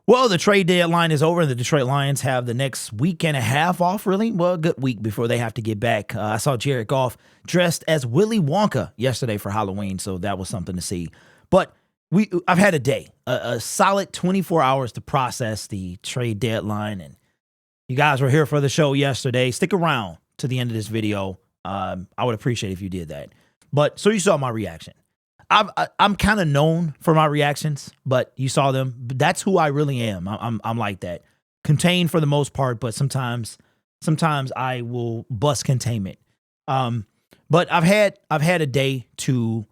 Well, the trade deadline is over. The Detroit Lions have the next week and a half off, really. Well, a good week before they have to get back. I saw Jared Goff dressed as Willy Wonka yesterday for Halloween, so that was something to see. But I've had a day, a solid 24 hours to process the trade deadline. And you guys were here for the show yesterday. Stick around to the end of this video. I would appreciate if you did that. But so you saw my reaction. I'm kind of known for my reactions, but you saw them. That's who I really am. I'm like that, contained for the most part, but sometimes I will bust containment. But I've had a day to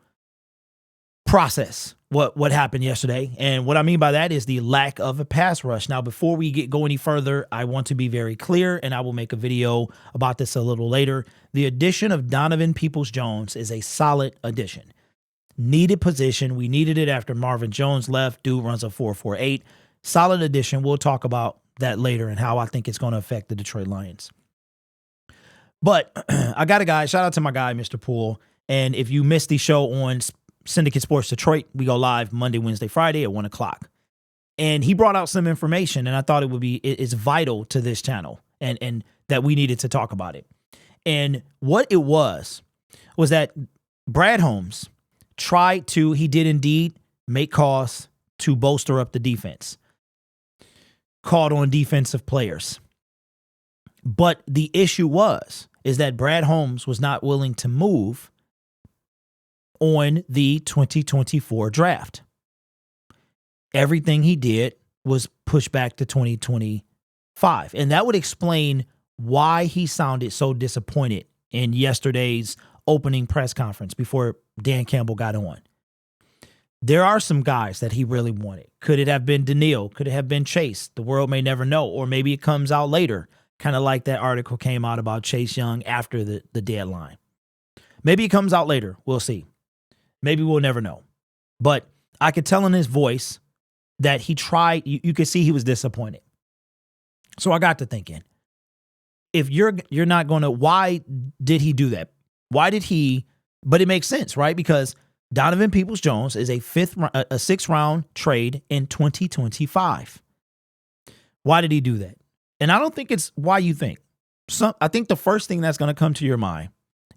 process what happened yesterday, and what I mean by that is the lack of a pass rush. Now, before we go any further, I want to be very clear, and I will make a video about this a little later. The addition of Donovan Peoples-Jones is a solid addition. Needed position. We needed it after Marvin Jones left. Dude runs a 4.48. Solid addition. We'll talk about that later and how I think it's going to affect the Detroit Lions. But I got a guy. Shout out to my guy, Mr. Poole. And if you missed the show on Syndicate Sports Detroit, we go live Monday, Wednesday, Friday at 1 o'clock. And he brought out some information, and I thought it's vital to this channel and that we needed to talk about it. And what it was that Brad Holmes he did indeed make calls to bolster up the defense. Called on defensive players. But the issue is that Brad Holmes was not willing to move on the 2024 draft. Everything he did was pushed back to 2025. And that would explain why he sounded so disappointed in yesterday's opening press conference before Dan Campbell got on. There are some guys that he really wanted. Could it have been Daniil? Could it have been Chase? The world may never know. Or maybe it comes out later, kind of like that article came out about Chase Young after the deadline. Maybe it comes out later. We'll see. Maybe we'll never know. But I could tell in his voice that he tried. You could see he was disappointed. So I got to thinking, if you're not going to, why did he do that? Why did he? But it makes sense, right? Because Donovan Peoples-Jones is a sixth-round trade in 2025. Why did he do that? And I don't think it's why you think. I think the first thing that's going to come to your mind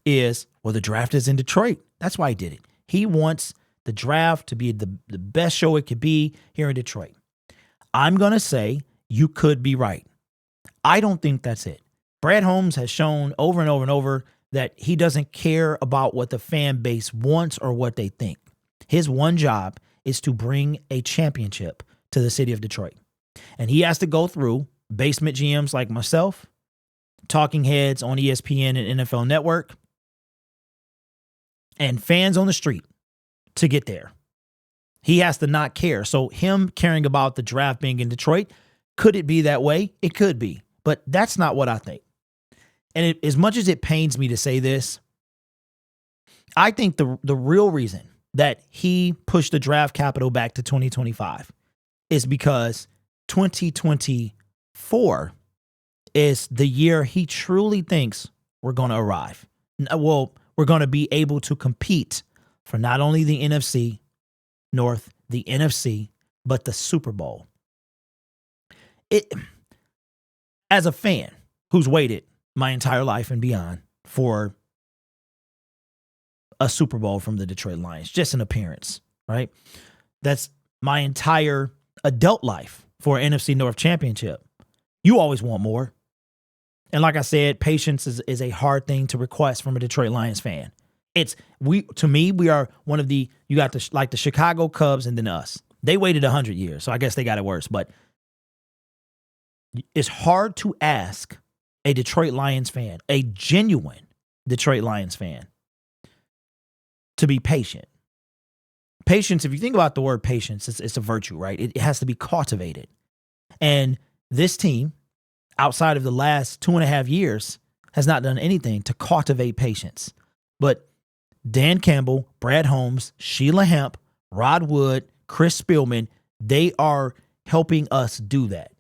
is, well, the draft is in Detroit. That's why he did it. He wants the draft to be the best show it could be here in Detroit. I'm going to say you could be right. I don't think that's it. Brad Holmes has shown over and over and over that he doesn't care about what the fan base wants or what they think. His one job is to bring a championship to the city of Detroit. And he has to go through basement GMs like myself, talking heads on ESPN and NFL Network, and fans on the street to get there. He has to not care. So him caring about the draft being in Detroit, could it be that way? It could be. But that's not what I think. And as much as it pains me to say this, I think the real reason that he pushed the draft capital back to 2025 is because 2024 is the year he truly thinks we're going to arrive. Well, we're going to be able to compete for not only the NFC North, the NFC, but the Super Bowl. As a fan who's waited my entire life and beyond for a Super Bowl from the Detroit Lions, just an appearance, right? That's my entire adult life for an NFC North championship. You always want more. And like I said, patience is a hard thing to request from a Detroit Lions fan. We are one of you got the Chicago Cubs and then us. They waited 100 years, so I guess they got it worse. But it's hard to ask a Detroit Lions fan, a genuine Detroit Lions fan, to be patient. Patience, if you think about the word patience, it's a virtue, right? It has to be cultivated. And this team, outside of the last 2.5 years, has not done anything to cultivate patience. But Dan Campbell, Brad Holmes, Sheila Hemp, Rod Wood, Chris Spielman, they are helping us do that.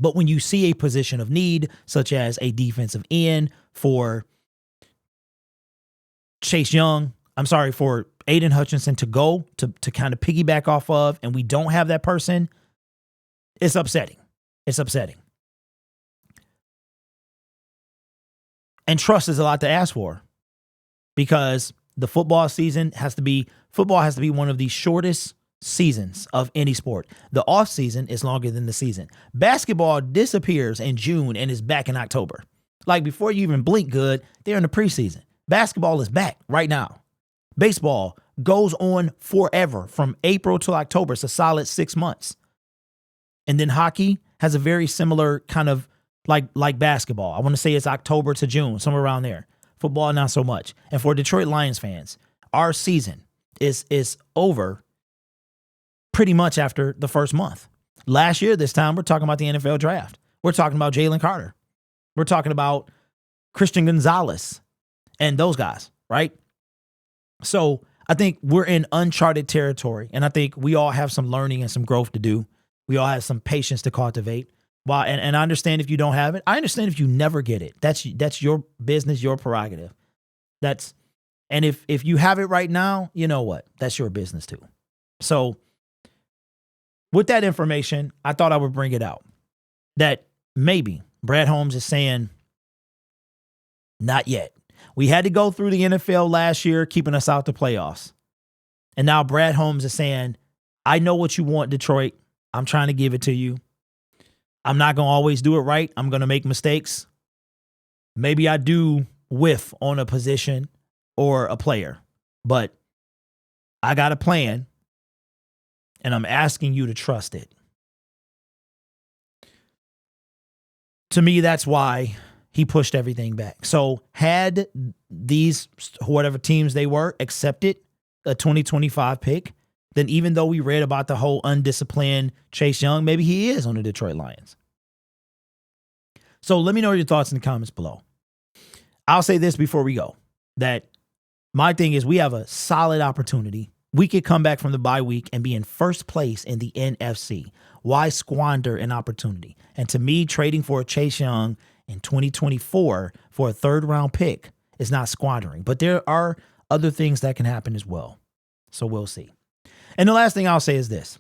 But when you see a position of need, such as a defensive end for for Aiden Hutchinson to go to kind of piggyback off of, and we don't have that person, It's upsetting. It's upsetting. And trust is a lot to ask for because the football has to be one of the shortest seasons of any sport. The off season is longer than the season. Basketball disappears in June and is back in October. Like before you even blink good, they're in the preseason. Basketball is back right now. Baseball goes on forever from April to October. It's a solid 6 months. And then hockey has a very similar kind of like basketball. I want to say it's October to June, somewhere around there. Football, not so much. And for Detroit Lions fans, our season is over pretty much after the first month. Last year, this time, we're talking about the NFL draft. We're talking about Jalen Carter. We're talking about Christian Gonzalez and those guys, right? So I think we're in uncharted territory, and I think we all have some learning and some growth to do. We all have some patience to cultivate. Well, and I understand if you don't have it. I understand if you never get it. That's your business, your prerogative. And if you have it right now, you know what? That's your business too. So with that information, I thought I would bring it out that maybe Brad Holmes is saying, not yet. We had to go through the NFL last year, keeping us out the playoffs. And now Brad Holmes is saying, I know what you want, Detroit. I'm trying to give it to you. I'm not going to always do it right. I'm going to make mistakes. Maybe I do whiff on a position or a player, but I got a plan, and I'm asking you to trust it. To me, that's why he pushed everything back. So had these, whatever teams they were, accepted a 2025 pick, then even though we read about the whole undisciplined Chase Young, maybe he is on the Detroit Lions. So let me know your thoughts in the comments below. I'll say this before we go, that my thing is we have a solid opportunity. We could come back from the bye week and be in first place in the NFC. Why squander an opportunity? And to me, trading for a Chase Young in 2024 for a third-round pick is not squandering. But there are other things that can happen as well. So we'll see. And the last thing I'll say is this.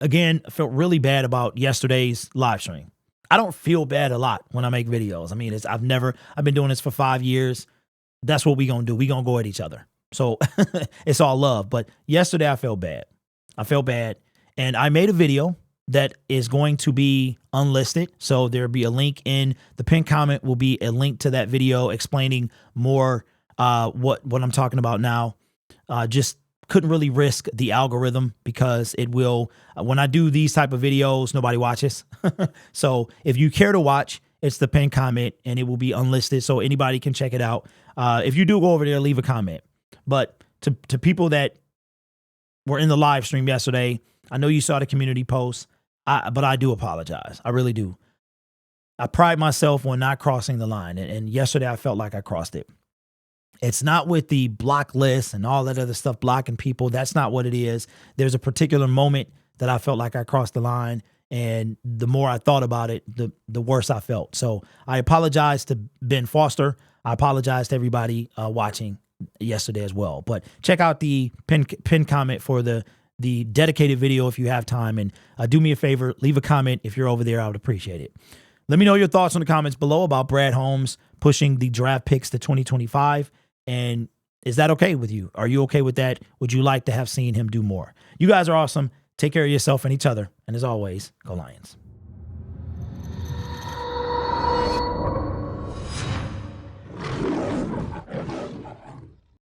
Again, I felt really bad about yesterday's live stream. I don't feel bad a lot when I make videos. I mean, I've been doing this for 5 years. That's what we gonna do. We gonna go at each other. So it's all love. But yesterday I felt bad. And I made a video that is going to be unlisted. So there'll be a link in the pinned comment will be a link to that video explaining more what I'm talking about now. Just couldn't really risk the algorithm because it will, when I do these type of videos, nobody watches. So if you care to watch, it's the pinned comment and it will be unlisted so anybody can check it out. If you do go over there, leave a comment. But to people that were in the live stream yesterday, I know you saw the community post, but I do apologize. I really do. I pride myself on not crossing the line. And yesterday I felt like I crossed it. It's not with the block list and all that other stuff, blocking people. That's not what it is. There's a particular moment that I felt like I crossed the line. And the more I thought about it, the worse I felt. So I apologize to Ben Foster. I apologize to everybody watching yesterday as well. But check out the pin comment for the dedicated video if you have time. And do me a favor, leave a comment if you're over there. I would appreciate it. Let me know your thoughts in the comments below about Brad Holmes pushing the draft picks to 2025. And is that okay with you? Are you okay with that? Would you like to have seen him do more? You guys are awesome. Take care of yourself and each other. And as always, go Lions.